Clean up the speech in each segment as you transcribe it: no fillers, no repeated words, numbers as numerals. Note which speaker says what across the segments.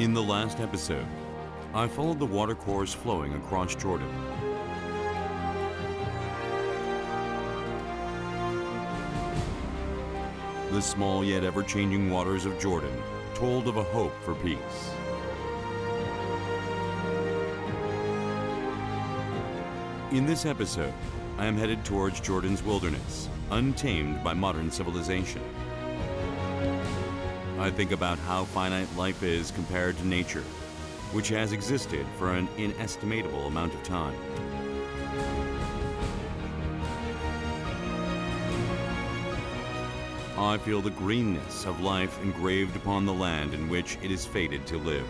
Speaker 1: In the last episode, I followed the watercourse flowing across Jordan. The small yet ever-changing waters of Jordan told of a hope for peace. In this episode, I am headed towards Jordan's wilderness, untamed by modern civilization. I think about how finite life is compared to nature, which has existed for an inestimable amount of time. I feel the greenness of life engraved upon the land in which it is fated to live.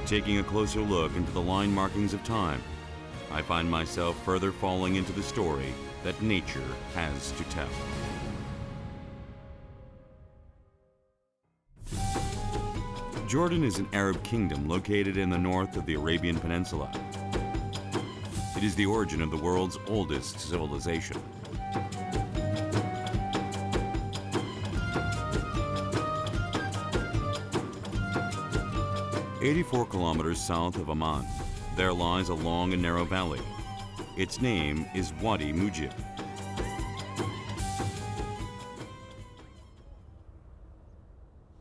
Speaker 1: Taking a closer look into the line markings of time, I find myself further falling into the story that nature has to tell. Jordan is an Arab kingdom located in the north of the Arabian Peninsula. It is the origin of the world's oldest civilization. "84 kilometers south of Amman, there lies a long and narrow valley. Its name is Wadi Mujib.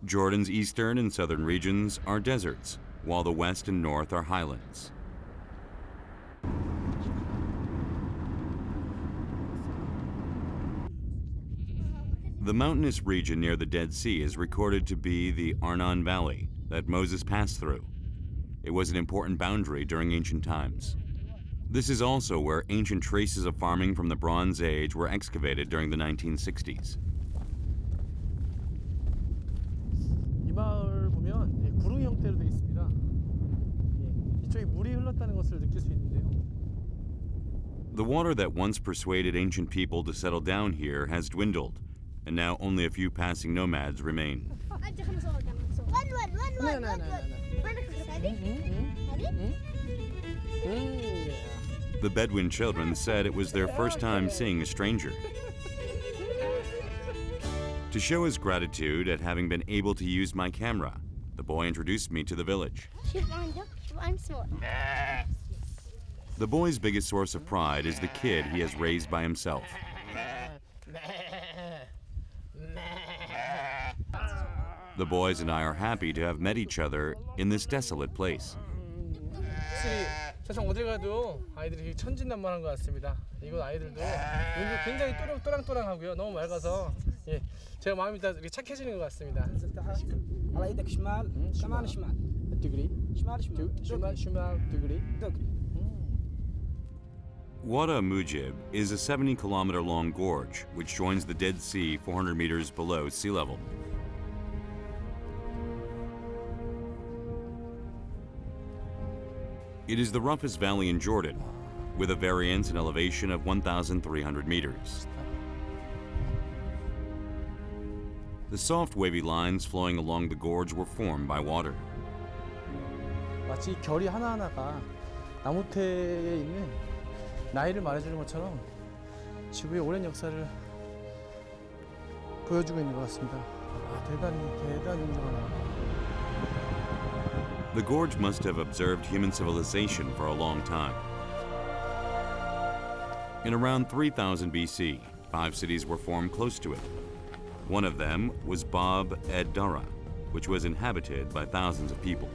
Speaker 1: Jordan's eastern and southern regions are deserts, while the west and north are highlands. The mountainous region near the Dead Sea is recorded to be the Arnon Valley that Moses passed through. It was an important boundary during ancient times. This is also where ancient traces of farming from the Bronze Age were excavated during the 1960s.
Speaker 2: 이 마을 보면 구릉 형태로 되어 있습니다. 이쪽에 물이 흘렀다는 것을 느낄 수 있는데요.
Speaker 1: The water that once persuaded ancient people to settle down here has dwindled, and now only a few passing nomads remain. The Bedouin children said it was their first time seeing a stranger. To show his gratitude at having been able to use my camera, the boy introduced me to the village. The boy's biggest source of pride is the kid he has raised by himself. The boys and I are happy to have met each other in this desolate place.
Speaker 2: 세상 어딜 가도 아이들이 천진난만한 것 같습니다. 이곳 아이들도 눈도 굉장히 또랑또랑하고요. 너무 맑아서 제가 마음이 다 이렇게 착해지는 것 같습니다.
Speaker 3: على يدك شمال كمان شمال
Speaker 2: دغري
Speaker 3: شمال شمال
Speaker 2: شمال دغري.
Speaker 1: Wadi Mujib is a 70-kilometer-long gorge which joins the Dead Sea 400 meters below sea level. It is the roughest valley in Jordan, with a variance in elevation of 1,300 meters. The soft wavy lines flowing along the gorge were formed by water.
Speaker 2: 마치 결이 하나하나가 나무태에 있는 나이를 말해주는 것처럼 지구의 오랜 역사를 보여주고 있는 것 같습니다. 대단히 훌륭하네요.
Speaker 1: The gorge must have observed human civilization for a long time. In around 3000 BC, 5 cities were formed close to it. One of them was Bab ed-Dara, which was inhabited by thousands of people.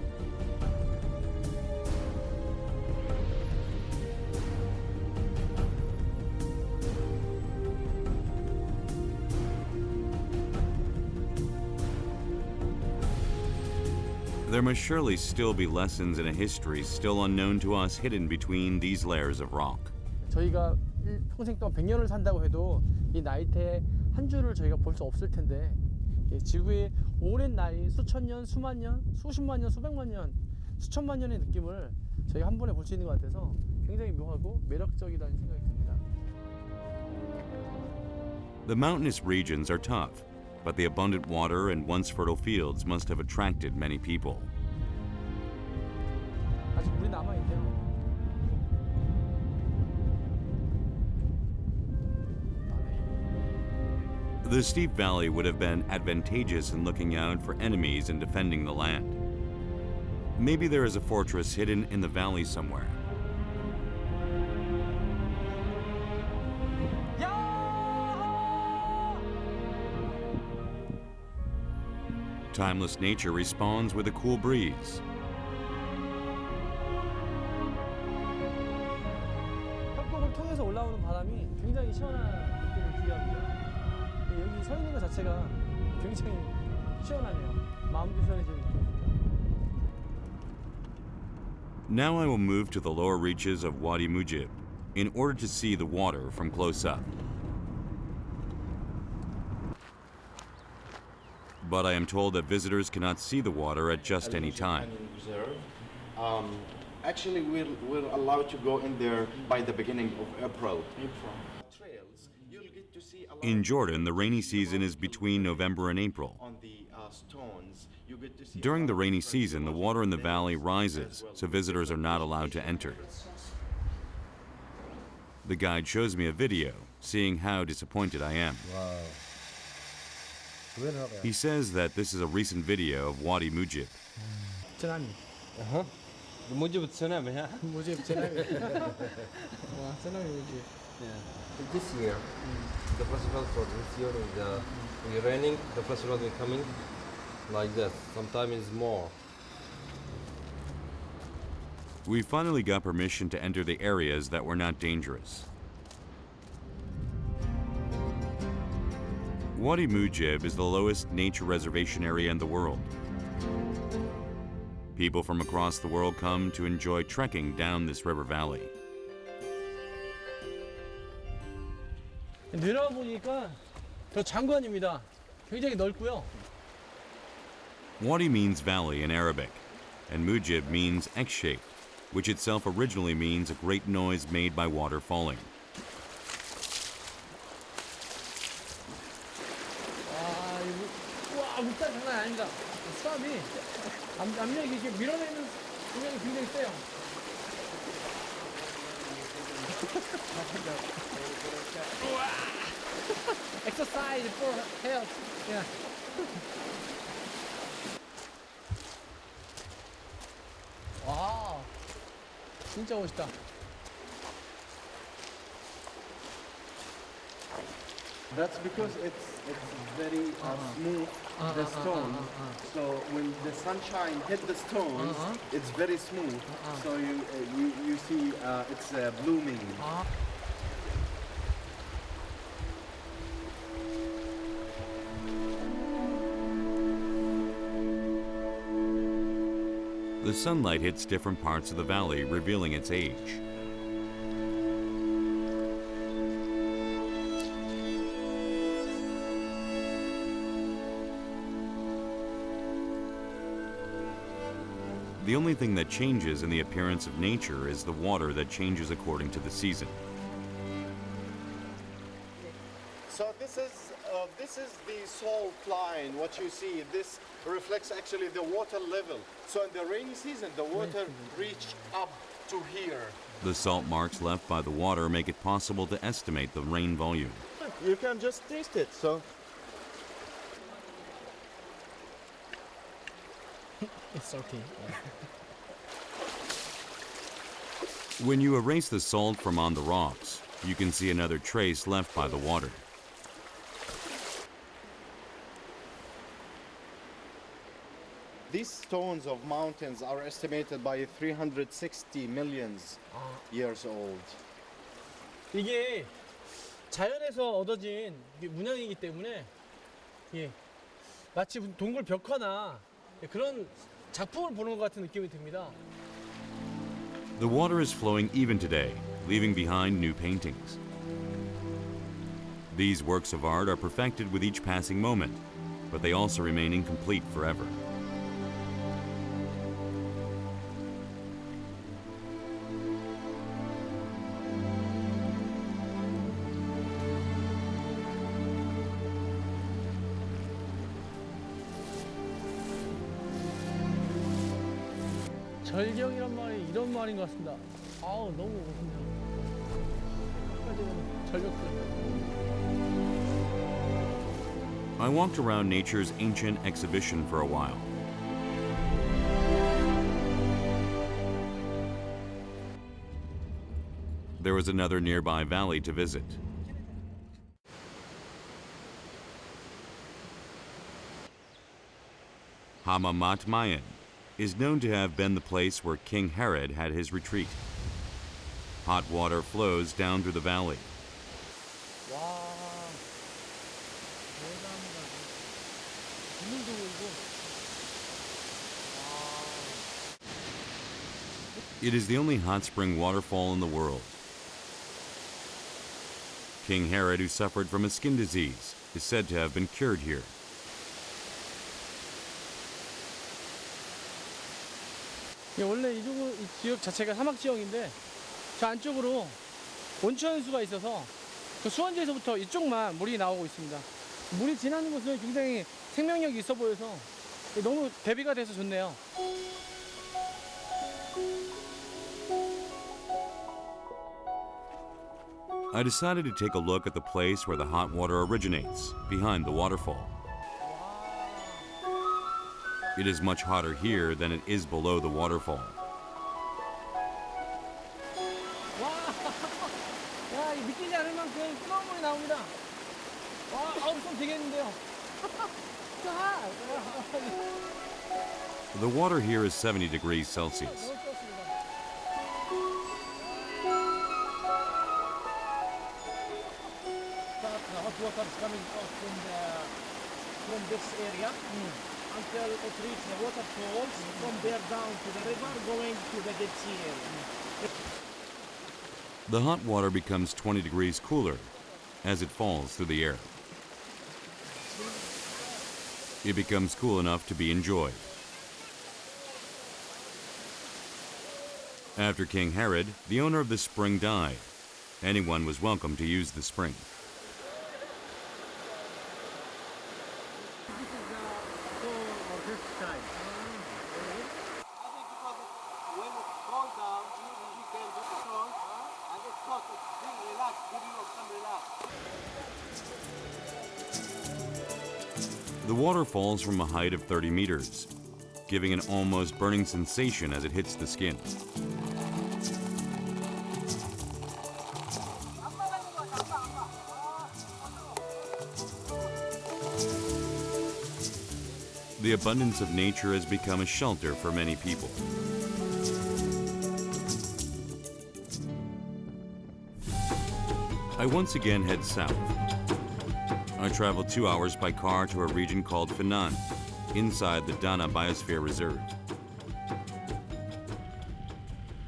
Speaker 1: There must surely still be lessons in a history still unknown to us hidden between these layers of rock.
Speaker 2: 저희가 평생 동안 100년을 산다고 해도 이 나이테의 한 줄을 저희가 볼 수 없을 텐데 지구의 오랜 나이, 수천 년, 수만 년, 수십만 년, 수백만 년, 수천만 년의 느낌을 저희가 한 번에 볼 수 있는 것 같아서 굉장히 묘하고 매력적이라는 생각이 듭니다.
Speaker 1: The mountainous regions are tough, but the abundant water and once fertile fields must have attracted many people.
Speaker 2: 아직 물이 남아 있네요.
Speaker 1: The steep valley would have been advantageous in looking out for enemies and defending the land. Maybe there is a fortress hidden in the valley somewhere. Timeless nature responds with a cool breeze.
Speaker 2: 협곡을 통해서 올라오는 바람이 굉장히 시원한 느낌을 주합니다. 여기 서 있는 것 자체가 굉장히 시원하네요. 마음도 시원해지는 느낌입니다.
Speaker 1: Now I will move to the lower reaches of Wadi Mujib in order to see the water from close up. But I am told that visitors cannot see the water at just any time.
Speaker 4: Actually, we're allowed to go in there by the beginning of April. Trails, you'll get to see a lot
Speaker 1: In Jordan, the rainy season is between November and April.
Speaker 4: on the stones. You get to see
Speaker 1: During the rainy season, the water in the valley rises, so visitors are not allowed to enter. The guide shows me a video, seeing how disappointed I am. He says that this is a recent video of Wadi Mujib.
Speaker 2: 쓰나미.
Speaker 5: موجب التسونامي ها؟
Speaker 2: 뭐지 쓰나미. 와 쓰나미 뭐지.
Speaker 5: This year, the festival for this year is raining. The festival will coming like that. Sometimes it's more.
Speaker 1: We finally got permission to enter the areas that were not dangerous. Wadi Mujib is the lowest nature reservation area in the world. People from across the world come to enjoy trekking down this river valley.
Speaker 2: 내려와 보니까 저 장관입니다. 굉장히 넓고요.
Speaker 1: Wadi means valley in Arabic, and Mujib means X-shaped, which itself originally means a great noise made by water falling.
Speaker 2: 와 물살 장난 아닙니다. 수압이 압력이 이렇게 밀어내는 능력이 굉장히 세요. Exercise for health. Yeah. 와, 진짜 멋있다.
Speaker 4: That's because it's very smooth, the stones. So when the sunshine hit the stones, it's very smooth. So you see it's blooming.
Speaker 1: The sunlight hits different parts of the valley, revealing its age. The only thing that changes in the appearance of nature is the water that changes according to the season.
Speaker 4: So this is the salt line. What you see, this reflects actually the water level. So in the rainy season, the water reached up to here.
Speaker 1: The salt marks left by the water make it possible to estimate the rain volume.
Speaker 4: You can just taste it. So
Speaker 2: It's salty.
Speaker 1: When you erase the salt from on the rocks, you can see another trace left by the water.
Speaker 4: these stones of mountains are estimated by 360 million years old.
Speaker 2: 이게 자연에서 얻어진 문양이기 때문에 예, 마치 동굴 벽화나 그런 작품을 보는 것 같은 느낌이 듭니다.
Speaker 1: The water is flowing even today, leaving behind new paintings. These works of art are perfected with each passing moment, but they also remain incomplete forever.
Speaker 2: 절경이란 말이 이런 말인 것 같습니다. 아우 너무 좋네요. 끝까지 절벽들.
Speaker 1: I walked around nature's ancient exhibition for a while. There was another nearby valley to visit. Hamamat Mayan is known to have been the place where King Herod had his retreat. Hot water flows down through the valley.
Speaker 2: 와, 대단하다. 눈도 보이고.
Speaker 1: It is the only hot spring waterfall in the world. King Herod, who suffered from a skin disease, is said to have been cured here.
Speaker 2: 원래 이 지역 자체가 사막 지역인데 저 안쪽으로 온천수가 있어서 그 수원지에서부터 이쪽만 물이 나오고 있습니다. 물이 지나는 곳은 굉장히 생명력이 있어 보여서 너무 대비가 돼서 좋네요.
Speaker 1: I decided to take a look at the place where the hot water originates, behind the waterfall. It is much hotter here than it is below the waterfall.
Speaker 2: 와, 야, 이 믿기지 않을 만큼 뜨거운 물이 나옵니다. 와, 좀 되겠는데요.
Speaker 1: The water here is 70 degrees Celsius.
Speaker 3: The hot water is coming out from this area until it reaches the waterfalls. From there down to the river, going to the Dead Sea area.
Speaker 1: The hot water becomes 20 degrees cooler as it falls through the air. It becomes cool enough to be enjoyed. After King Herod, the owner of the spring died. Anyone was welcome to use the spring. The water falls from a height of 30 meters, giving an almost burning sensation as it hits the skin. The abundance of nature has become a shelter for many people. I once again head south. I travel 2 hours by car to a region called Finan, inside the Dana Biosphere Reserve.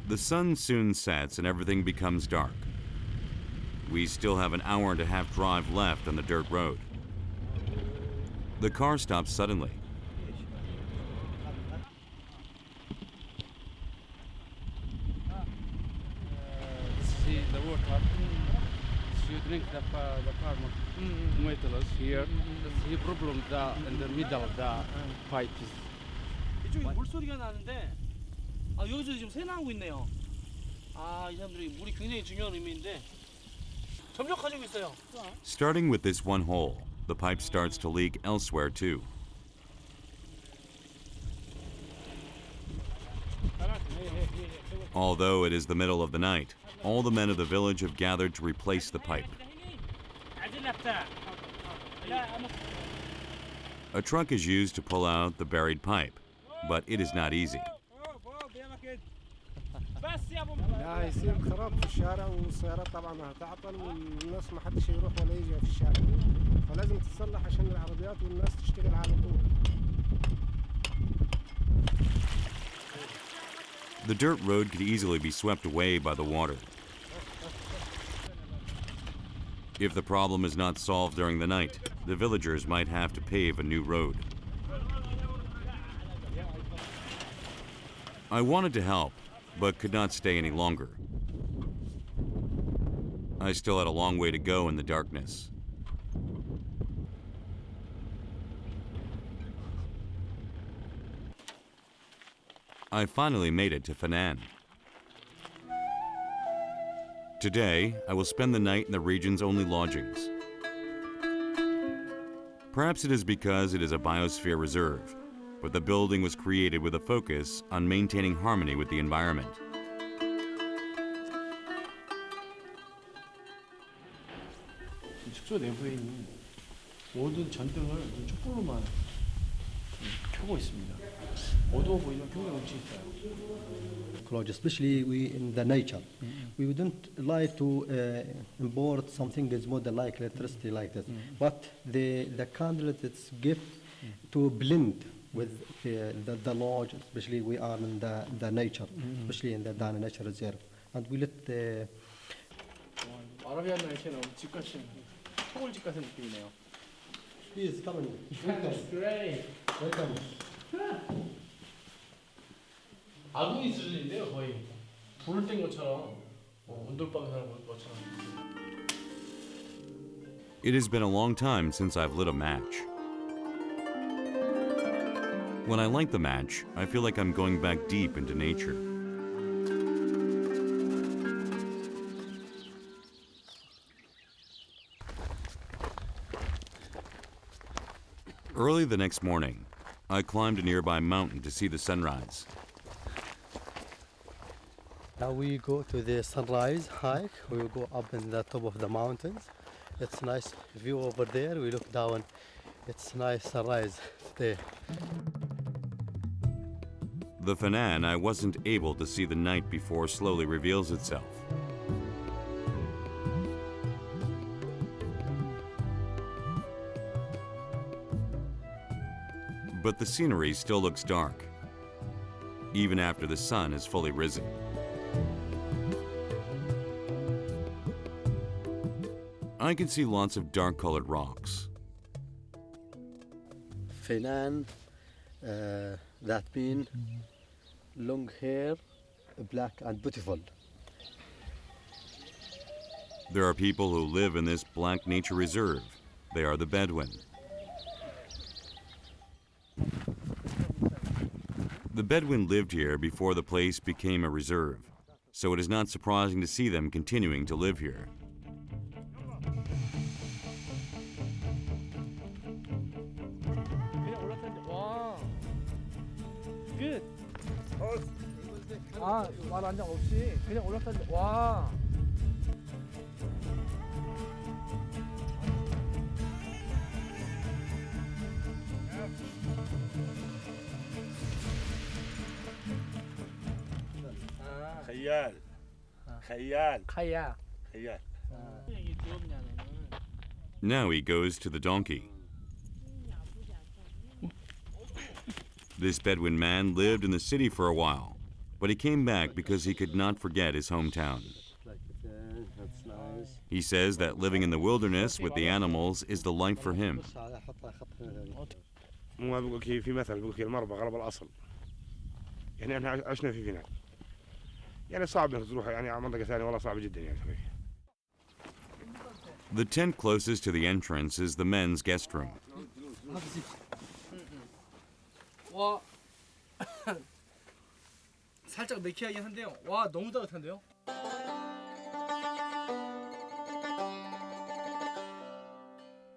Speaker 1: The sun soon sets and everything becomes dark. We still have an hour and a half drive left on the dirt road. The car stops suddenly.
Speaker 6: See the water. You drink the farmer tomatoes here. The problem in the middle of the pipe is.
Speaker 2: 이쪽에 물소리가 나는데 여기서 지금 새 나오고 있네요. 이 사람들이 물이 굉장히 중요한 의미인데 점점 커지고 있어요.
Speaker 1: Starting with this one hole, the pipe starts to leak elsewhere too. Although it is the middle of the night, all the men of the village have gathered to replace the pipe. A truck is used to pull out the buried pipe, but it is not easy.
Speaker 3: لا يصير خراب في الشارع والسيارات طبعا هتعطل والناس ما حدش يروح ولا يجي في الشارع فلازم تتصلح عشان العربيات والناس تشتغل على طول.
Speaker 1: The dirt road could easily be swept away by the water. If the problem is not solved during the night, the villagers might have to pave a new road. I wanted to help, but could not stay any longer. I still had a long way to go in the darkness. I finally made it to Finan. Today, I will spend the night in the region's only lodgings. Perhaps it is because it is a biosphere reserve, but the building was created with a focus on maintaining harmony with the environment.
Speaker 2: 숙소 내부에 있는 모든 전등을 촛불로만 켜고 있습니다. 어두워 보이면 굉장히 운치 있어요.
Speaker 7: Clothes, especially we in the nature. We wouldn't like to import something that's more than like electricity like this. But the candle it's gift to blend with the lodge, especially we are in the nature, especially in the Dana Nature Reserve. And we let the
Speaker 2: 아라비안 나이트에 나오는 집 같은 서울집 같은 느낌이네요.
Speaker 7: please come in.
Speaker 2: That's great.
Speaker 7: Welcome.
Speaker 2: 아궁이 수준인데요, 거의. 불을 뗀 것처럼 온돌방에서 하는 것처럼.
Speaker 1: It has been a long time since I've lit a match. When I light the match, I feel like I'm going back deep into nature. Early the next morning, I climbed a nearby mountain to see the sunrise.
Speaker 7: Now we go to the sunrise hike. We will go up in the top of the mountains. It's nice view over there. We look down. It's nice sunrise there.
Speaker 1: The Fanan I wasn't able to see the night before slowly reveals itself. But the scenery still looks dark, even after the sun is fully risen. I can see lots of dark-colored rocks.
Speaker 7: Fanan, that mean long hair, black and beautiful.
Speaker 1: There are people who live in this black nature reserve. They are the Bedouin. The Bedouin lived here before the place became a reserve, so it is not surprising to see them continuing to live here.
Speaker 2: 그냥 올라탔는데 와. 끝. 아, 말 한 장 없이 그냥 올라탔는데 와.
Speaker 3: خيال خيال
Speaker 2: 카야.
Speaker 3: خيال.
Speaker 2: 이게 귀엽냐 너는.
Speaker 1: Now he goes to the donkey. This Bedouin man lived in the city for a while, but he came back because he could not forget his hometown.
Speaker 7: That's nice.
Speaker 1: He says that living in the wilderness with the animals is the life for him.
Speaker 3: مو ما بقول كي في مثل بقول كي المربى غلب الأصل. يعني احنا عشنا في فنان. يعني صعب انك تروح يعني على منطقة ثانية والله صعب جدا يعني.
Speaker 1: The tent closest to the entrance is the men's guest room.
Speaker 2: 와. 살짝 느끼하긴 한데요. 와, 너무 따뜻한데요?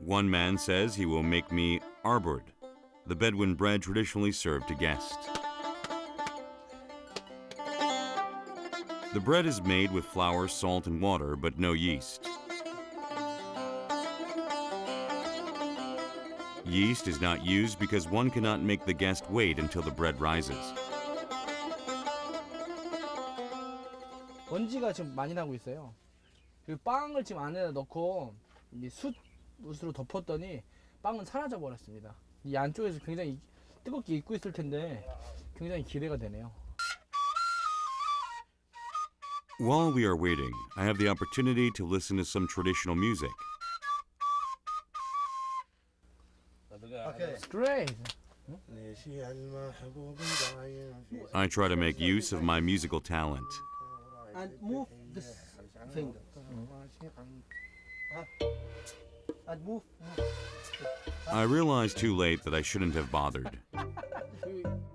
Speaker 1: One man says he will make me arbord, the Bedouin bread traditionally served to guests. The bread is made with flour, salt, and water, but no yeast. Yeast is not used because one cannot make the guest wait until the bread rises.
Speaker 2: 먼지가 지금 많이 나고 있어요. 그리고 빵을 지금 안에다 넣고 이 숯으로 덮었더니 빵은 사라져 버렸습니다. 이 안쪽에서 굉장히 뜨겁게 익고 있을 텐데 굉장히 기대가 되네요.
Speaker 1: While we are waiting, I have the opportunity to listen to some traditional music.
Speaker 7: Okay.
Speaker 2: It's great.
Speaker 1: I try to make use of my musical talent.
Speaker 7: And move this finger. And move.
Speaker 1: I realized too late that I shouldn't have bothered.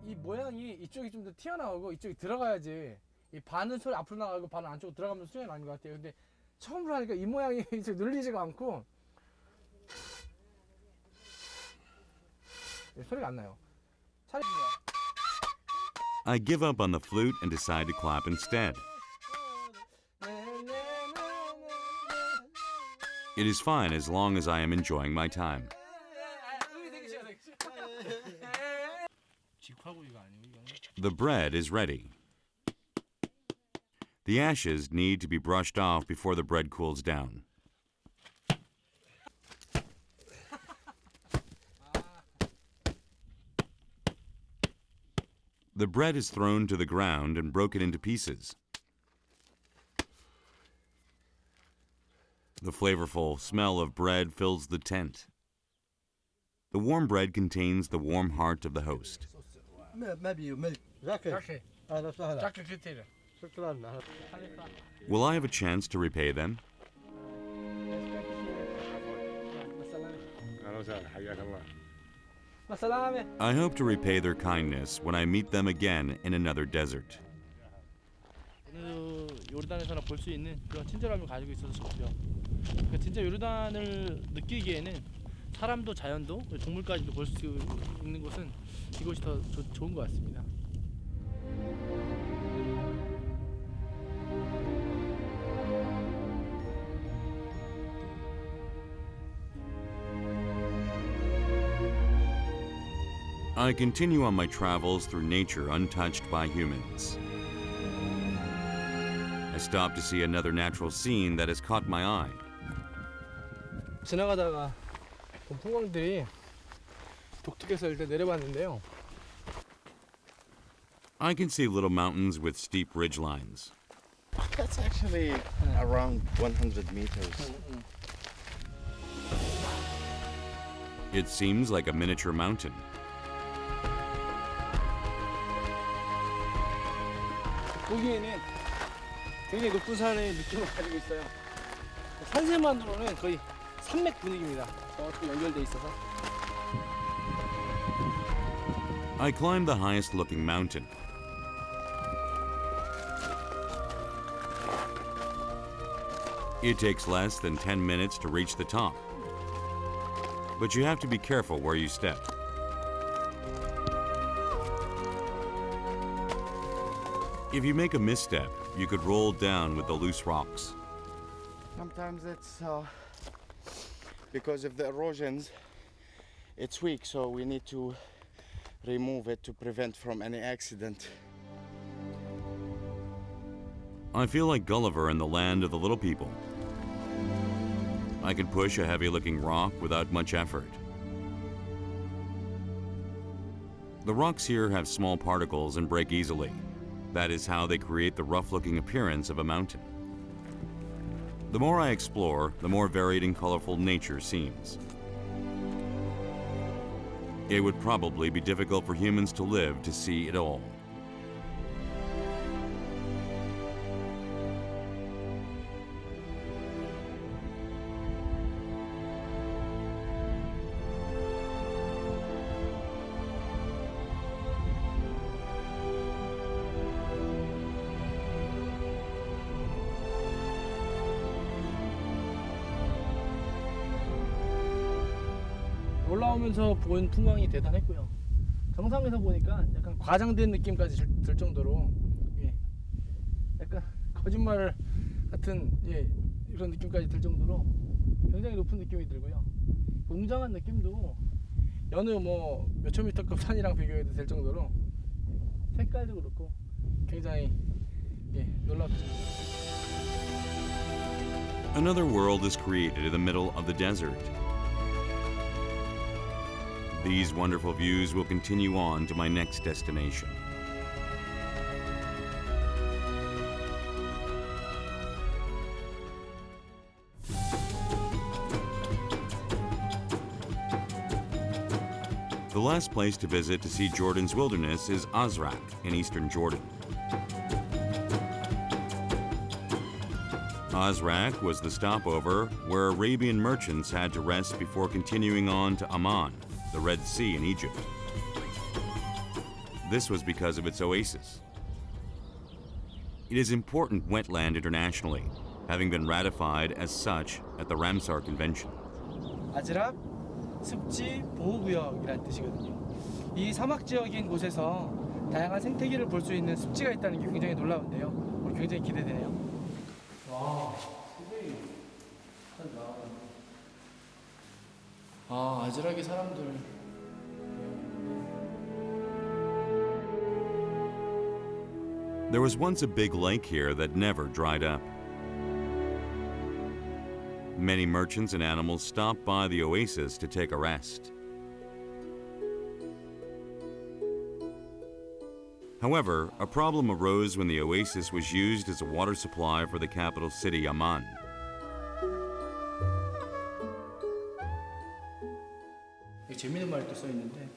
Speaker 2: 이 모양이 이쪽이 좀 더 튀어나오고 이쪽이 들어가야지. 이 반은 소리 앞으로 나가고 반은 안쪽으로 들어가면 수영이 나는 것 같아요. 근데 처음으로 하니까 이 모양이 이제 눌리지가 않고 소리가 안 나요. 차라리
Speaker 1: I give up on the flute and decide to clap instead. It is fine as long as I am enjoying my time. The bread is ready. The ashes need to be brushed off before the bread cools down. The bread is thrown to the ground and broken into pieces. The flavorful smell of bread fills the tent. The warm bread contains the warm heart of the host.
Speaker 7: maybe milk.
Speaker 2: Jackie.
Speaker 7: أهلا وسهلا.
Speaker 2: Jackie Critter.
Speaker 7: شكرا.
Speaker 1: Will I have a chance to repay them? I hope to repay their kindness when I meet them again in another desert.
Speaker 2: 요르단에서나 볼 수 있는 그런 친절함을 가지고 있어서 좋고요. 그러니까 진짜 요르단을 느끼기에는 사람도 자연도 동물까지도 볼 수 있는 곳은 이곳이 더 좋은 것 같습니다.
Speaker 1: I continue on my travels through nature untouched by humans. I stop to see another natural scene that has caught my eye.
Speaker 2: 지나가다가 본 풍광들이 독특해서 일단 내려봤는데요.
Speaker 1: I can see little mountains with steep ridgelines.
Speaker 4: That's actually around 100 meters.
Speaker 1: It seems like a miniature mountain.
Speaker 2: 보기에는 굉장히 높은 산의 느낌을 가지고 있어요. 산세만으로는 거의 산맥 분위기입니다. 또 연결돼 있어서.
Speaker 1: I climb the highest looking mountain. It takes less than 10 minutes to reach the top. But you have to be careful where you step. If you make a misstep, you could roll down with the loose rocks.
Speaker 4: Sometimes it's because of the erosions, it's weak, so we need to remove it to prevent from any accident.
Speaker 1: I feel like Gulliver in the land of the little people. I can push a heavy-looking rock without much effort. The rocks here have small particles and break easily. That is how they create the rough-looking appearance of a mountain. The more I explore, the more varied and colorful nature seems. It would probably be difficult for humans to live to see it all.
Speaker 2: 올라오면서 본 풍광이 대단했고요. 정상에서 보니까 약간 과장된 느낌까지 들 정도로 약간 거짓말 같은 이런 느낌까지 들 정도로 굉장히 높은 느낌이 들고요. 웅장한 느낌도 여느 뭐 몇천 미터급 산이랑 비교해도 될 정도로 색깔도 그렇고 굉장히 놀랍습니다.
Speaker 1: Another world is created in the middle of the desert. These wonderful views will continue on to my next destination. The last place to visit to see Jordan's wilderness is Azraq in eastern Jordan. Azraq was the stopover where Arabian merchants had to rest before continuing on to Amman, the Red Sea in Egypt. This was because of its oasis. It is important wetland internationally, having been ratified as such at the Ramsar Convention.
Speaker 2: 아즈락 습지 보호구역이라는 뜻이거든요. 이 사막 지역인 곳에서 다양한 생태계를 볼 수 있는 습지가 있다는 게 굉장히 놀라운데요. 굉장히 기대되네요. 와, 아, 아즈락의 사람들.
Speaker 1: There was once a big lake here that never dried up. Many merchants and animals stopped by the oasis to take a rest. However, a problem arose when the oasis was used as a water supply for the capital city, Amman.
Speaker 2: 여기 재밌는 말이 또 써 있는데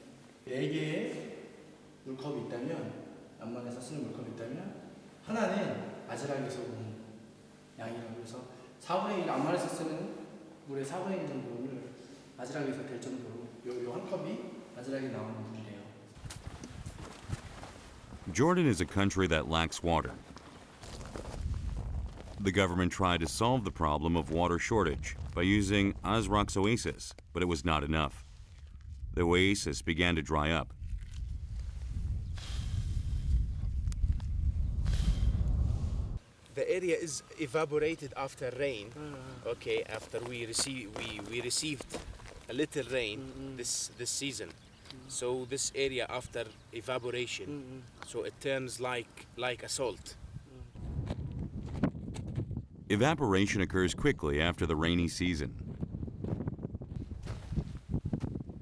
Speaker 2: 4개의 물컵이 있다면 암만에서 쓰는 물컵이 있다면 하나는 아즈락에서 온 양이라고 해서 4분의 1 암만에서 쓰는 물의 4분의 1 정도를 아즈락에서 될 정도로 요 한 컵이 아즈락에 나오는 물이래요.
Speaker 1: Jordan is a country that lacks water. The government tried to solve the problem of water shortage by using Azrak's oasis, but it was not enough. The oasis began to dry up.
Speaker 3: The area is evaporated after rain. Okay, after we received a little rain this season. So this area after evaporation, so it turns like a salt.
Speaker 1: Evaporation occurs quickly after the rainy season.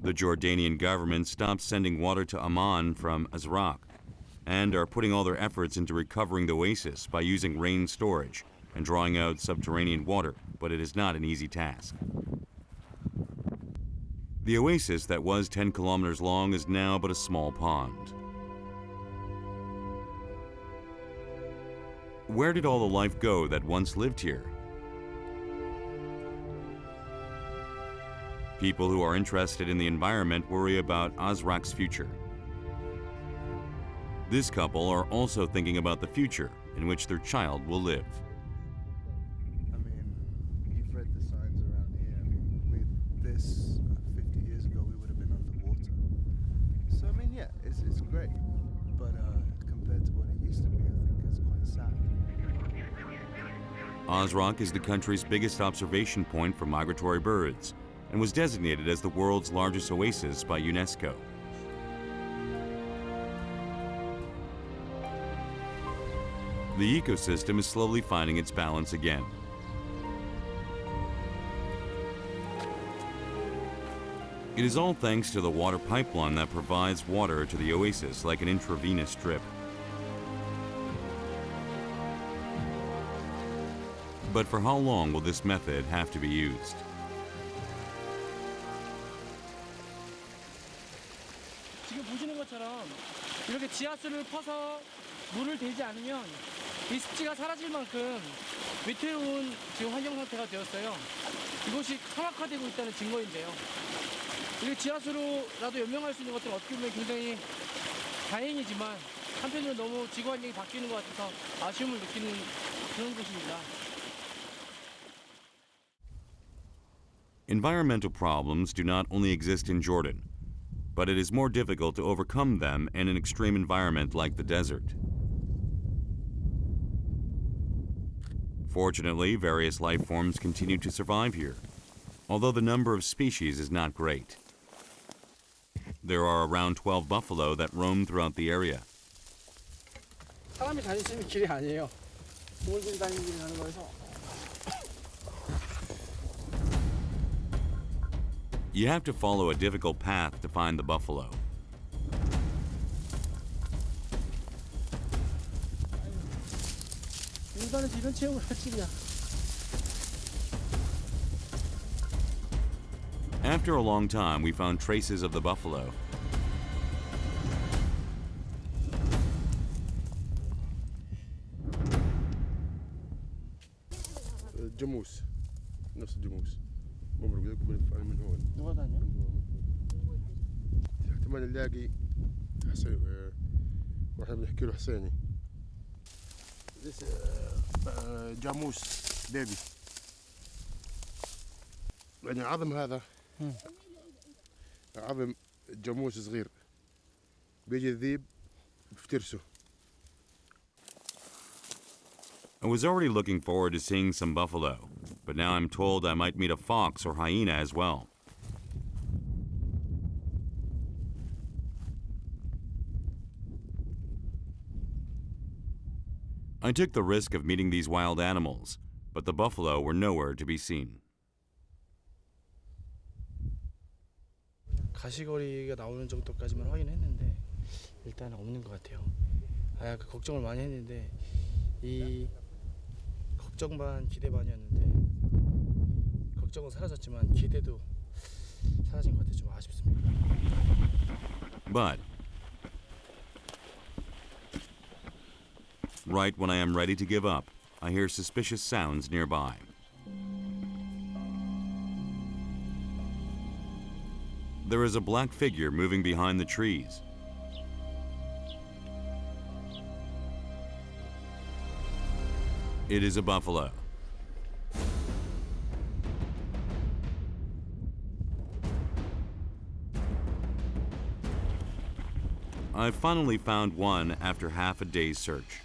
Speaker 1: The Jordanian government stopped sending water to Amman from Azraq and are putting all their efforts into recovering the oasis by using rain storage and drawing out subterranean water, but it is not an easy task. The oasis that was 10 kilometers long is now but a small pond. Where did all the life go that once lived here? People who are interested in the environment worry about Azrak's future. This couple are also thinking about the future in which their child will live.
Speaker 4: I mean, you've read the signs around here. I mean, with this 50 years ago, we would have been underwater. So, I mean, yeah, it's great. But compared to what it used to be, I think it's quite sad.
Speaker 1: Azrak is the country's biggest observation point for migratory birds and was designated as the world's largest oasis by UNESCO. The ecosystem is slowly finding its balance again. It is all thanks to the water pipeline that provides water to the oasis like an intravenous drip. But for how long will this method have to be used?
Speaker 2: 지금 보시는 것처럼 이렇게 지하수를 퍼서 물을 대지 않으면 이 습지가 사라질 만큼 위태로운 지금 환경 상태가 되었어요. 이것이 사막화되고 있다는 증거인데요. 이렇게 지하수로라도 연명할 수 있는 것들은 어떻게 보면 굉장히 다행이지만 한편으로 너무 지구 환경이 바뀌는 것 같아서 아쉬움을 느끼는 그런 곳입니다.
Speaker 1: Environmental problems do not only exist in Jordan, but it is more difficult to overcome them in an extreme environment like the desert. Fortunately, various life forms continue to survive here, although the number of species is not great. There are around 12 buffalo that roam throughout the area.
Speaker 2: 사람이 다닐 수 있는 길이 아니에요. 동물들이 다니는 길이 가는 거여서.
Speaker 1: You have to follow a difficult path to find the buffalo.
Speaker 2: 인간은 이런 체험을 할 줄이야.
Speaker 1: After a long time, we found traces of the buffalo.
Speaker 8: جاموس نفس الجاموس مبروك يقبل يفعل من هون
Speaker 2: 누가 다녀?
Speaker 8: احتمال نلاقي حسين واحنا بنحكي له حسيني This جاموس بيبي يعني العظم هذا عظم جاموس صغير بيجي الذيب بفترسه.
Speaker 1: I was already looking forward to seeing some buffalo, but now I'm told I might meet a fox or hyena as well. I took the risk of meeting these wild animals, but the buffalo were nowhere to be seen.
Speaker 2: 가시거리가 나오는 정도까지만 확인했는데 일단 없는 것 같아요. 그 걱정을 많이 했는데 이 걱정 반 기대 반이었는데 걱정은 사라졌지만 기대도 사라진 것 같아서 좀 아쉽습니다.
Speaker 1: But right when I am ready to give up, I hear suspicious sounds nearby. There is a black figure moving behind the trees. It is a buffalo. I've finally found one after half a day's search.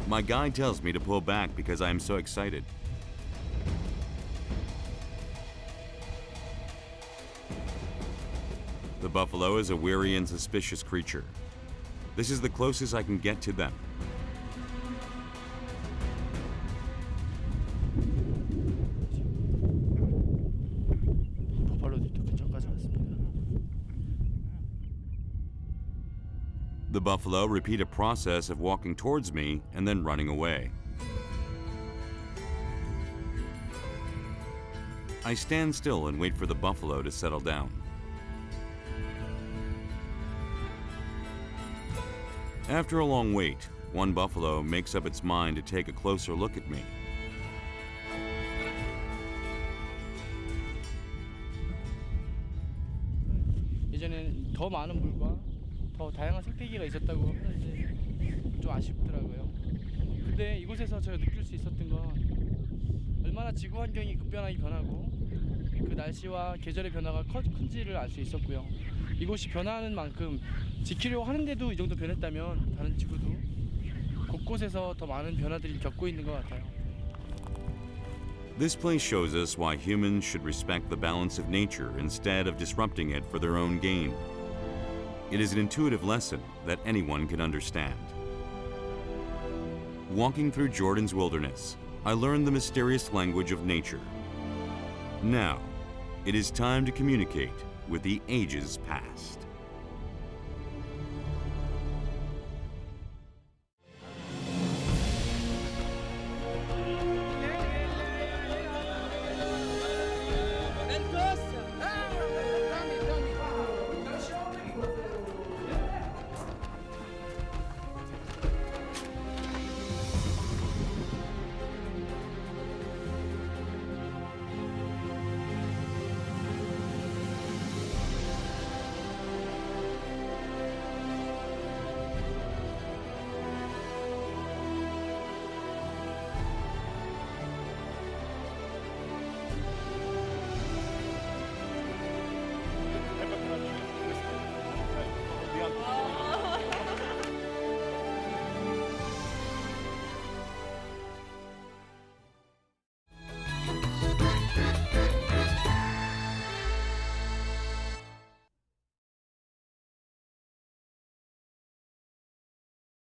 Speaker 1: My guide tells me to pull back because I am so excited. The buffalo is a weary and suspicious creature. This is the closest I can get to them.
Speaker 2: 버팔로들도 근처까지 왔습니다.
Speaker 1: The buffalo repeat a process of walking towards me and then running away. I stand still and wait for the buffalo to settle down. After a long wait, one buffalo makes up its mind to take a closer look at me.
Speaker 2: 예전에는 더 많은 물과 더 다양한 생태계가 있었다고 하는데 좀 아쉽더라고요. 근데 이곳에서 제가 느낄 수 있었던 건 얼마나 지구 환경이 급변하게 변하고 그 날씨와 계절의 변화가 큰지를 알 수 있었고요. 이곳이 변화하는 만큼 지키려고 하는데도 이 정도 변했다면 다른 지구도 곳곳에서 더 많은 변화들을 겪고 있는 것 같아요.
Speaker 1: This place shows us why humans should respect the balance of nature instead of disrupting it for their own gain. It is an intuitive lesson that anyone can understand. Walking through Jordan's wilderness, I learned the mysterious language of nature. Now, it is time to communicate with the ages past.